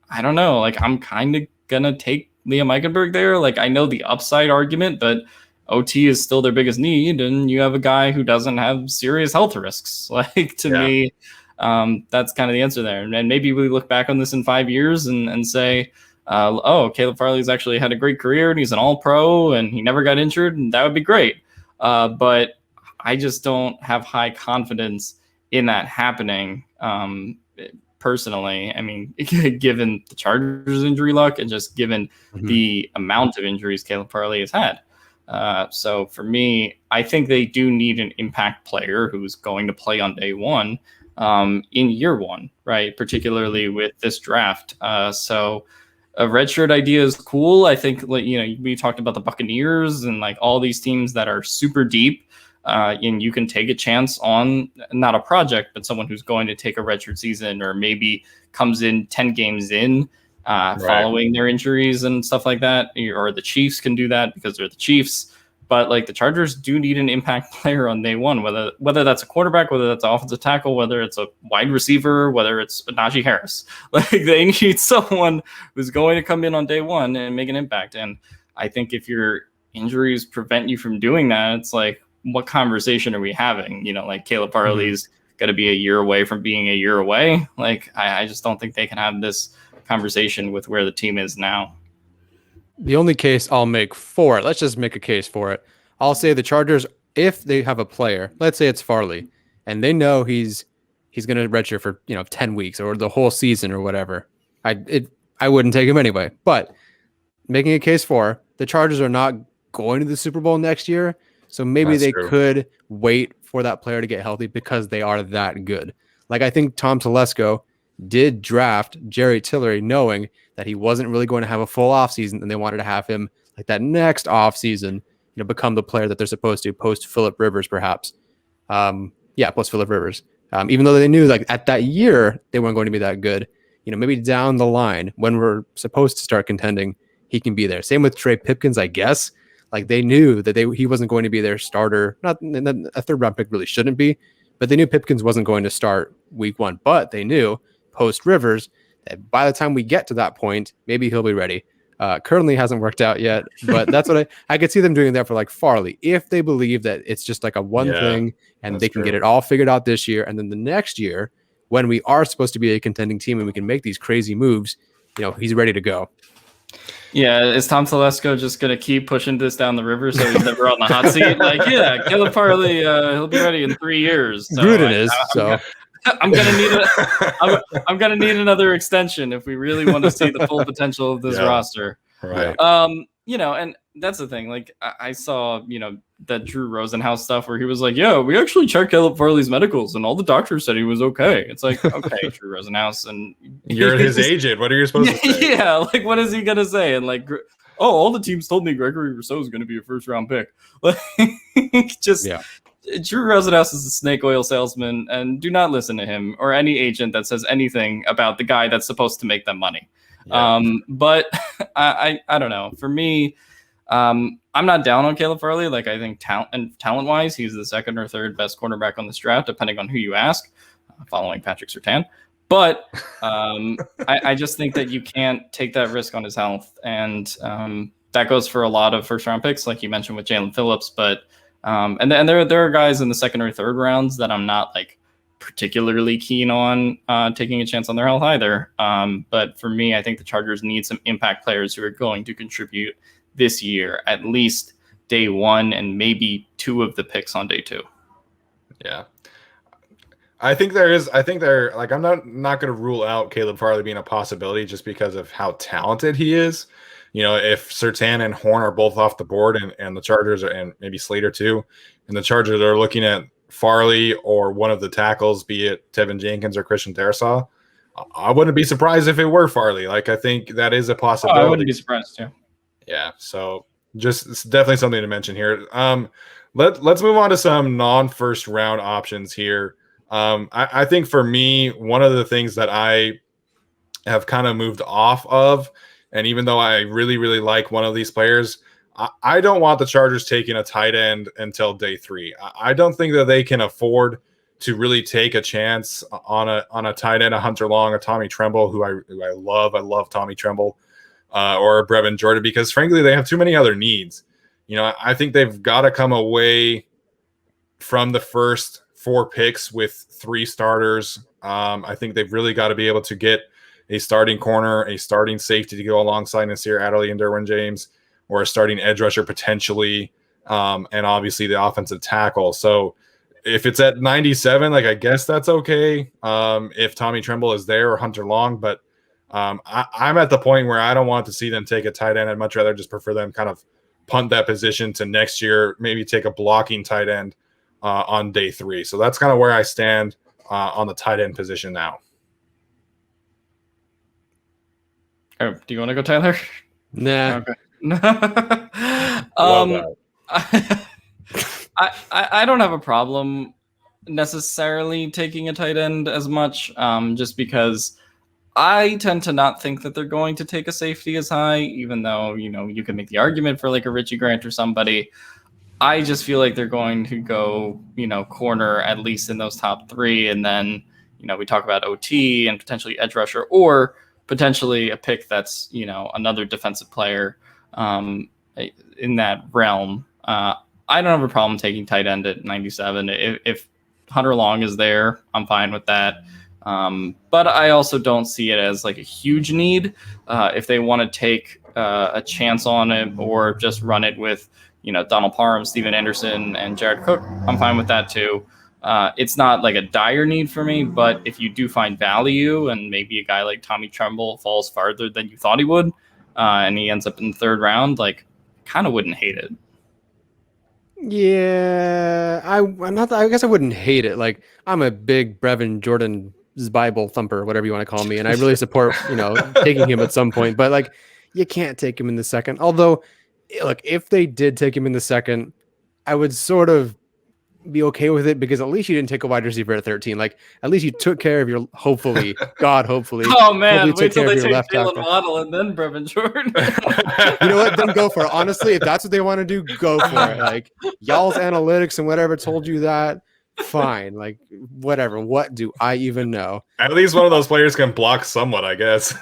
Speaker 2: I don't know. Like I'm kind of gonna take Liam Eichenberg there. Like I know the upside argument, but OT is still their biggest need, and you have a guy who doesn't have serious health risks. Like to me, that's kind of the answer there. And maybe we look back on this in 5 years and say, oh, Caleb Farley's actually had a great career and he's an all-pro and he never got injured, and that would be great. But I just don't have high confidence in that happening. Personally, I mean, given the Chargers' injury luck and just given the amount of injuries Caleb Farley has had. So for me, I think they do need an impact player who's going to play on day one in year one, right? Particularly with this draft. So a redshirt idea is cool. I think, like, you know, we talked about the Buccaneers and like all these teams that are super deep. And you can take a chance on not a project, but someone who's going to take a redshirt season or maybe comes in 10 games in following their injuries and stuff like that. Or the Chiefs can do that because they're the Chiefs. But like the Chargers do need an impact player on day one, whether that's a quarterback, whether that's an offensive tackle, whether it's a wide receiver, whether it's Najee Harris. Like they need someone who's going to come in on day one and make an impact. And I think if your injuries prevent you from doing that, it's like, what conversation are we having? You know, like Caleb Farley's got to be a year away from being a year away. Like, I just don't think they can have this conversation with where the team is now.
Speaker 3: The only case I'll make for it, let's just make a case for it. I'll say the Chargers, if they have a player, let's say it's Farley, and they know he's going to redshirt for 10 weeks or the whole season or whatever, I wouldn't take him anyway. But making a case for the Chargers are not going to the Super Bowl next year. So maybe they could wait for that player to get healthy because they are that good. Like I think Tom Telesco did draft Jerry Tillery knowing that he wasn't really going to have a full offseason, and they wanted to have him like that next offseason, become the player that they're supposed to post Phillip Rivers, perhaps. Post Phillip Rivers. Even though they knew like at that year they weren't going to be that good, maybe down the line when we're supposed to start contending, he can be there. Same with Trey Pipkins, I guess. Like they knew that he wasn't going to be their starter. Not a third round pick really shouldn't be, but they knew Pipkins wasn't going to start week one. But they knew post Rivers that by the time we get to that point, maybe he'll be ready. Currently hasn't worked out yet, but that's what I could see them doing that for like Farley if they believe that it's just like a one thing and they can get it all figured out this year, and then the next year when we are supposed to be a contending team and we can make these crazy moves, he's ready to go.
Speaker 2: Yeah, is Tom Telesco just going to keep pushing this down the river so he's never on the hot seat? Like, yeah, Caleb Farley, he'll be ready in 3 years. So
Speaker 3: Gruden is. So
Speaker 2: I'm gonna need another extension if we really want to see the full potential of this roster.
Speaker 1: Right.
Speaker 2: And that's the thing. Like I saw, that Drew Rosenhaus stuff where he was like, yeah, we actually checked Caleb Farley's medicals and all the doctors said he was okay. It's like, okay, Drew Rosenhaus, and
Speaker 1: you're his agent. What are you supposed to say?
Speaker 2: Yeah, like what is he gonna say? And like, oh, all the teams told me Gregory Rousseau is gonna be a first round pick. Like, Drew Rosenhaus is a snake oil salesman, and do not listen to him or any agent that says anything about the guy that's supposed to make them money. Yeah. But I don't know. For me, I'm not down on Caleb Farley. Like I think talent wise, he's the second or third best cornerback on this draft, depending on who you ask, following Patrick Surtain. But I just think that you can't take that risk on his health, and that goes for a lot of first round picks, like you mentioned with Jalen Phillips. But and there are guys in the second or third rounds that I'm not like particularly keen on taking a chance on their health either. But for me, I think the Chargers need some impact players who are going to contribute this year, at least day one, and maybe 2 of the picks on day 2. Yeah.
Speaker 1: I'm not going to rule out Caleb Farley being a possibility just because of how talented he is. If Surtain and Horn are both off the board and the Chargers and maybe Slater too, and the Chargers are looking at Farley or one of the tackles, be it Tevin Jenkins or Christian Darrisaw, I wouldn't be surprised if it were Farley. Like, I think that is a possibility.
Speaker 2: I wouldn't be surprised too.
Speaker 1: Yeah. So just it's definitely something to mention here. Let's move on to some non-first round options here. I think for me, one of the things that I have kind of moved off of And even though I really, really like one of these players, I don't want the Chargers taking a tight end until day 3. I don't think that they can afford to really take a chance on a tight end, a Hunter Long, a Tommy Tremble, who I love. I love Tommy Tremble, or a Brevin Jordan, because frankly, they have too many other needs. I think they've got to come away from the first 4 picks with 3 starters. I think they've really got to be able to get a starting corner, a starting safety to go alongside Nasir Adderley and Derwin James, or a starting edge rusher potentially, and obviously the offensive tackle. So if it's at 97, like, I guess that's okay if Tommy Tremble is there or Hunter Long. But I'm at the point where I don't want to see them take a tight end. I'd much rather just prefer them kind of punt that position to next year, maybe take a blocking tight end on day 3. So that's kind of where I stand on the tight end position now.
Speaker 2: Oh, do you want to go, Tyler?
Speaker 3: Nah.
Speaker 2: Okay. I don't have a problem necessarily taking a tight end as much, just because I tend to not think that they're going to take a safety as high, even though, you can make the argument for like a Richie Grant or somebody. I just feel like they're going to go, corner at least in those top 3. And then, we talk about OT and potentially edge rusher, or potentially a pick that's, another defensive player in that realm. I don't have a problem taking tight end at 97. If Hunter Long is there, I'm fine with that. But I also don't see it as like a huge need. If they want to take a chance on it, or just run it with, Donald Parham, Steven Anderson, and Jared Cook, I'm fine with that too. It's not like a dire need for me, but if you do find value, and maybe a guy like Tommy Tremble falls farther than you thought he would, and he ends up in the 3rd round, like, kind of wouldn't hate it.
Speaker 3: Yeah, I guess I wouldn't hate it. Like, I'm a big Brevin Jordan's Bible thumper, whatever you want to call me, and I really support, taking him at some point. But like, you can't take him in the 2nd. Although, look, if they did take him in the 2nd, I would sort of be okay with it, because at least you didn't take a wide receiver at 13. Like, at least you took care of your, hopefully.
Speaker 2: Oh man, wait till they take Jalen
Speaker 3: tackle.
Speaker 2: Waddle and then Brevin Jordan.
Speaker 3: You know what? Then go for it. Honestly, if that's what they want to do, go for it. Like, y'all's analytics and whatever told you that, fine. Like, whatever. What do I even know?
Speaker 1: At least one of those players can block somewhat, I guess.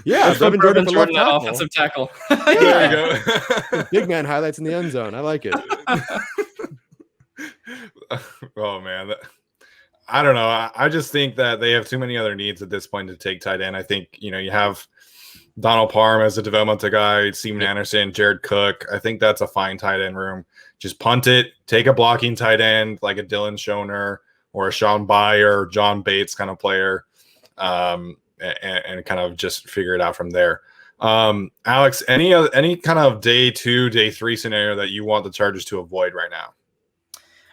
Speaker 3: Yeah,
Speaker 2: Brevin Jordan, that offensive tackle.
Speaker 1: There you go.
Speaker 3: Big man highlights in the end zone. I like it.
Speaker 1: Oh man, I don't know. I just think that they have too many other needs at this point to take tight end. I think you have Donald Parham as a developmental guy, Steven Anderson, Jared Cook. I think that's a fine tight end room. Just punt it, take a blocking tight end like a Dylan Schoner or a Sean Byer, John Bates kind of player. And kind of just figure it out from there. Alex, any kind of day 2, day 3 scenario that you want the Chargers to avoid right now?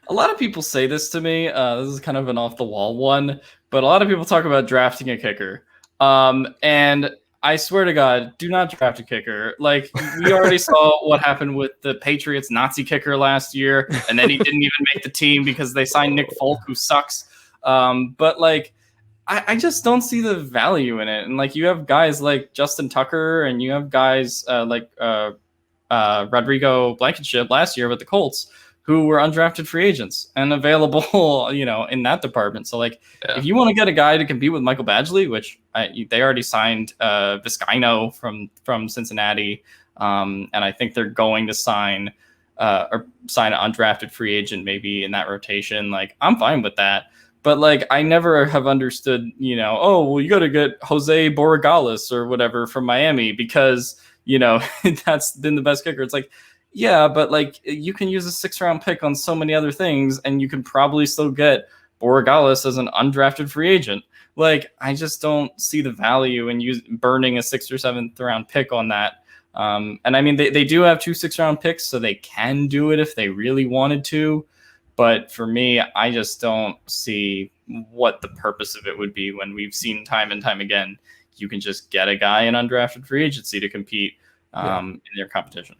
Speaker 2: A lot of people say this to me. This is kind of an off the wall one, but a lot of people talk about drafting a kicker. And I swear to God, do not draft a kicker. Like, we already saw what happened with the Patriots Nazi kicker last year, and then he didn't even make the team because they signed Nick Folk, who sucks. But like, I just don't see the value in it. And like, you have guys like Justin Tucker, and you have guys like Rodrigo Blankenship last year with the Colts, who were undrafted free agents and available, in that department. So like, if you want to get a guy to compete with Michael Badgley, which they already signed Vizcaino from Cincinnati, and I think they're going to sign an undrafted free agent maybe in that rotation. Like, I'm fine with that. But like, I never have understood, you got to get Jose Borregales or whatever from Miami because, that's been the best kicker. It's like, yeah, but like, you can use a 6th-round pick on so many other things, and you can probably still get Borregales as an undrafted free agent. Like, I just don't see the value in burning a 6th or 7th round pick on that. And I mean, they do have 2 6th-round picks, so they can do it if they really wanted to. But for me, I just don't see what the purpose of it would be when we've seen time and time again, you can just get a guy in undrafted free agency to compete in their competition.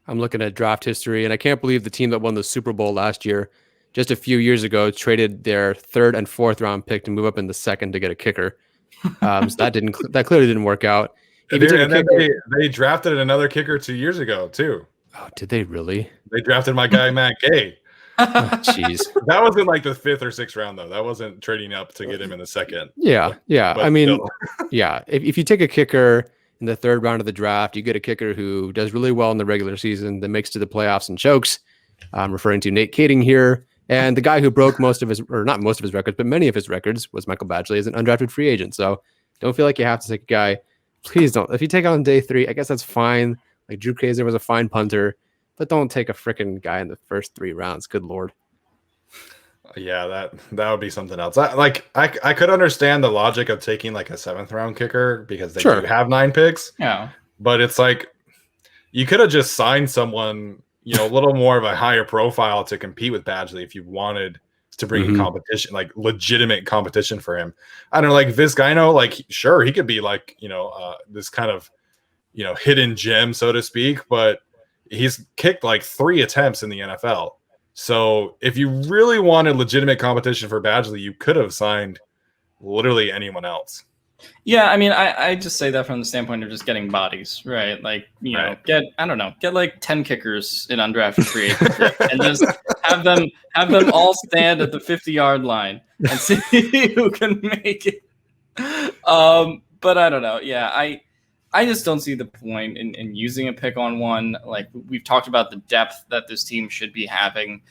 Speaker 3: I'm looking at draft history, and I can't believe the team that won the Super Bowl last year, just a few years ago, traded their 3rd and 4th round pick to move up in the 2nd to get a kicker. So that clearly didn't work out.
Speaker 1: And then they drafted another kicker 2 years ago too.
Speaker 3: Oh, did they really?
Speaker 1: They drafted my guy Matt Gay.
Speaker 3: Jeez.
Speaker 1: That was in like the 5th or 6th round though. That wasn't trading up to get him in the 2nd.
Speaker 3: Yeah.
Speaker 1: But
Speaker 3: I mean,
Speaker 1: still.
Speaker 3: yeah. If you take a kicker in the 3rd round of the draft, you get a kicker who does really well in the regular season, that makes to the playoffs and chokes. I'm referring to Nate Kading here. And the guy who broke not most of his records, but many of his records was Michael Badgley as an undrafted free agent. So don't feel like you have to take a guy. Please don't. If you take on day 3, I guess that's fine. Like Drew Kaiser was a fine punter, but don't take a freaking guy in the first 3 rounds. Good Lord.
Speaker 1: Yeah, that would be something else. I could understand the logic of taking like a 7th round kicker because they do have 9 picks.
Speaker 2: Yeah.
Speaker 1: But it's like you could have just signed someone, a little more of a higher profile to compete with Badgley if you wanted to bring in competition, like legitimate competition for him. I don't know, like Vizcaino, like sure, he could be like, this kind of, hidden gem, so to speak, but he's kicked like 3 attempts in the NFL. So if you really wanted legitimate competition for Badgley, you could have signed literally anyone else.
Speaker 2: Yeah, I mean, I just say that from the standpoint of just getting bodies, right? Like, get like 10 kickers in undrafted free agency and just have them all stand at the 50-yard line and see who can make it. But I don't know. Yeah, I just don't see the point in using a pick on one. Like we've talked about the depth that this team should be having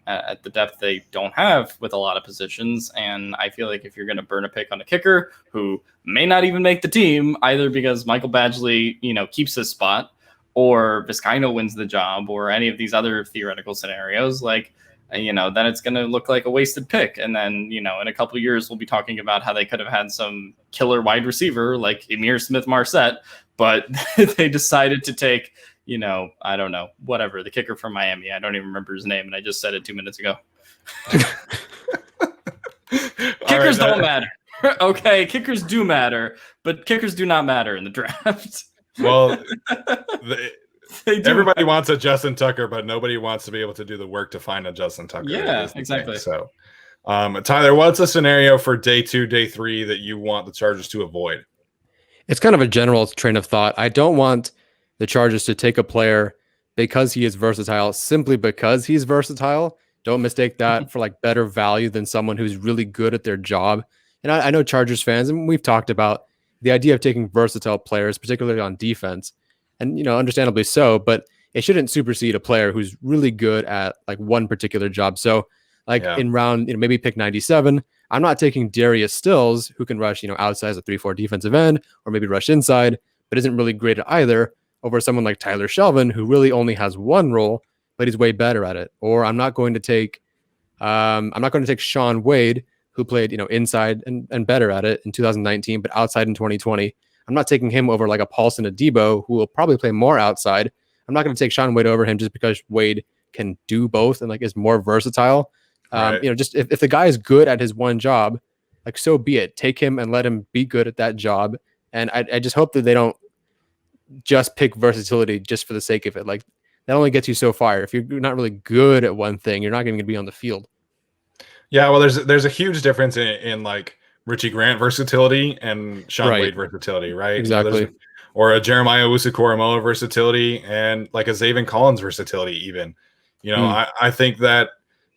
Speaker 2: at the depth they don't have with a lot of positions. And I feel like if you're going to burn a pick on a kicker who may not even make the team, either because Michael Badgley, keeps his spot or Vizcaino wins the job or any of these other theoretical scenarios, like, then it's going to look like a wasted pick. And then, in a couple of years, we'll be talking about how they could have had some killer wide receiver like Emir Smith-Marset, but they decided to take, I don't know, whatever, the kicker from Miami. I don't even remember his name, and I just said it 2 minutes ago. Kickers don't matter. Okay, kickers do matter, but kickers do not matter in the draft.
Speaker 1: Well, everybody wants a Justin Tucker, but nobody wants to be able to do the work to find a Justin Tucker.
Speaker 2: Yeah, exactly.
Speaker 1: So, Tyler, what's a scenario for day 2, day 3 that you want the Chargers to avoid?
Speaker 3: It's kind of a general train of thought. I don't want the Chargers to take a player because he is versatile, simply because he's versatile. Don't mistake that for like better value than someone who's really good at their job. And I know Chargers fans, and we've talked about the idea of taking versatile players, particularly on defense. And, understandably so, but it shouldn't supersede a player who's really good at like one particular job. So in round, maybe pick 97, I'm not taking Darius Stills, who can rush, outside as a 3-4 defensive end, or maybe rush inside, but isn't really great at either, over someone like Tyler Shelvin, who really only has one role, but he's way better at it. Or I'm not going to take Sean Wade, who played, inside and better at it in 2019, but outside in 2020. I'm not taking him over like a Paulson Adebo, who will probably play more outside. I'm not going to take Sean Wade over him just because Wade can do both and like is more versatile. Just if the guy is good at his one job, like so be it. Take him and let him be good at that job. And I just hope that they don't just pick versatility just for the sake of it. Like that only gets you so far. If you're not really good at one thing, you're not going to be on the field. Yeah,
Speaker 1: well, there's a huge difference in like Richie Grant versatility and Sean Wade versatility, right?
Speaker 3: Exactly.
Speaker 1: Or a Jeremiah Owusu-Koramoah versatility and like a Zaven Collins versatility even. I think that,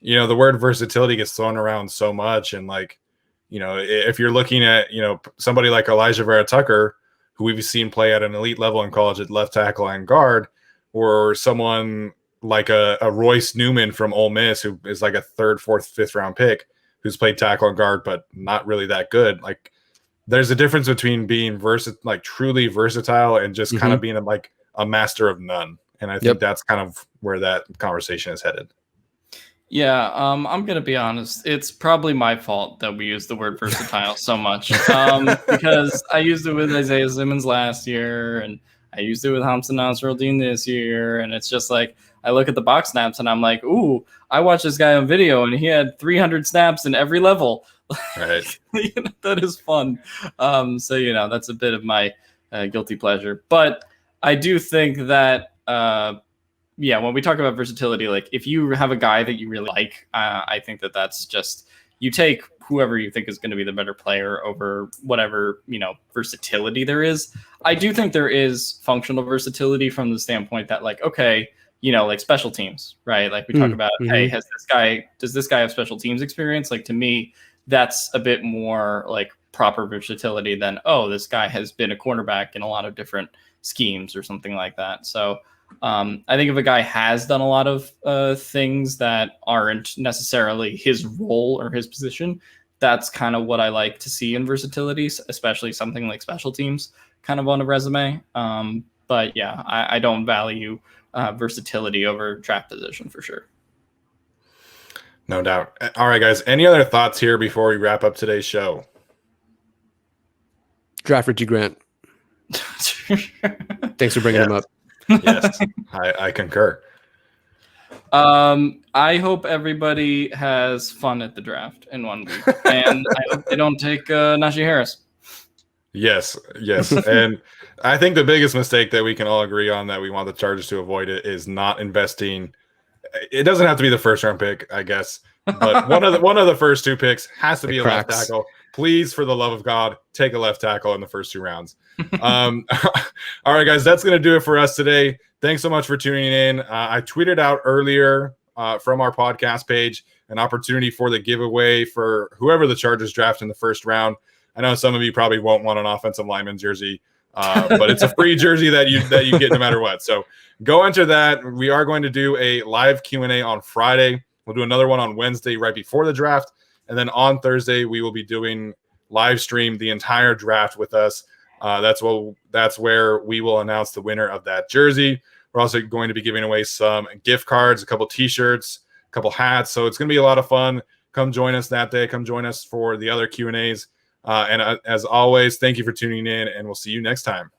Speaker 1: the word versatility gets thrown around so much. And like, if you're looking at, somebody like Elijah Vera Tucker, who we've seen play at an elite level in college at left tackle and guard, or someone like a Royce Newman from Ole Miss, who is like a 3rd, 4th, 5th round pick, who's played tackle and guard, but not really that good. Like there's a difference between being truly versatile and just kind of being like a master of none. And I think that's kind of where that conversation is headed.
Speaker 2: Yeah, I'm going to be honest. It's probably my fault that we use the word versatile so much because I used it with Isaiah Simmons last year and I used it with Hamza Nasruddin this year. And it's just like, I look at the box snaps and I'm like, ooh, I watched this guy on video and he had 300 snaps in every level.
Speaker 1: Right.
Speaker 2: That is fun. So, that's a bit of my guilty pleasure. But I do think that, when we talk about versatility, like if you have a guy that you really like, I think that's just, you take whoever you think is going to be the better player over whatever, versatility there is. I do think there is functional versatility from the standpoint that, like, okay, like special teams, right? Like we talk about, hey, does this guy have special teams experience? Like, to me, that's a bit more like proper versatility than, oh, this guy has been a cornerback in a lot of different schemes or something like that. So I think if a guy has done a lot of things that aren't necessarily his role or his position, that's kind of what I like to see in versatility, especially something like special teams kind of on a resume. But yeah, I don't value versatility over draft position for sure.
Speaker 1: No doubt. All right, guys. Any other thoughts here before we wrap up today's show?
Speaker 3: Draft Richie Grant. Thanks for bringing him up.
Speaker 1: Yes, I concur.
Speaker 2: I hope everybody has fun at the draft in 1 week, and I hope they don't take Najee Harris.
Speaker 1: Yes, and I think the biggest mistake that we can all agree on that we want the Chargers to avoid it is not investing. It doesn't have to be the first round pick, I guess, but one of the first 2 picks has to be a left tackle. Please, for the love of God, take a left tackle in the first 2 rounds. All right, guys, that's going to do it for us today. Thanks so much for tuning in. I tweeted out earlier from our podcast page an opportunity for the giveaway for whoever the Chargers draft in the first round. I know some of you probably won't want an offensive lineman jersey, but it's a free jersey that you get no matter what. So go enter that. We are going to do a live Q&A on Friday. We'll do another one on Wednesday right before the draft. And then on Thursday, we will be doing live stream the entire draft with us. That's where we will announce the winner of that jersey. We're also going to be giving away some gift cards, a couple T-shirts, a couple hats. So it's going to be a lot of fun. Come join us that day. Come join us for the other Q&As. And as always, thank you for tuning in, and we'll see you next time.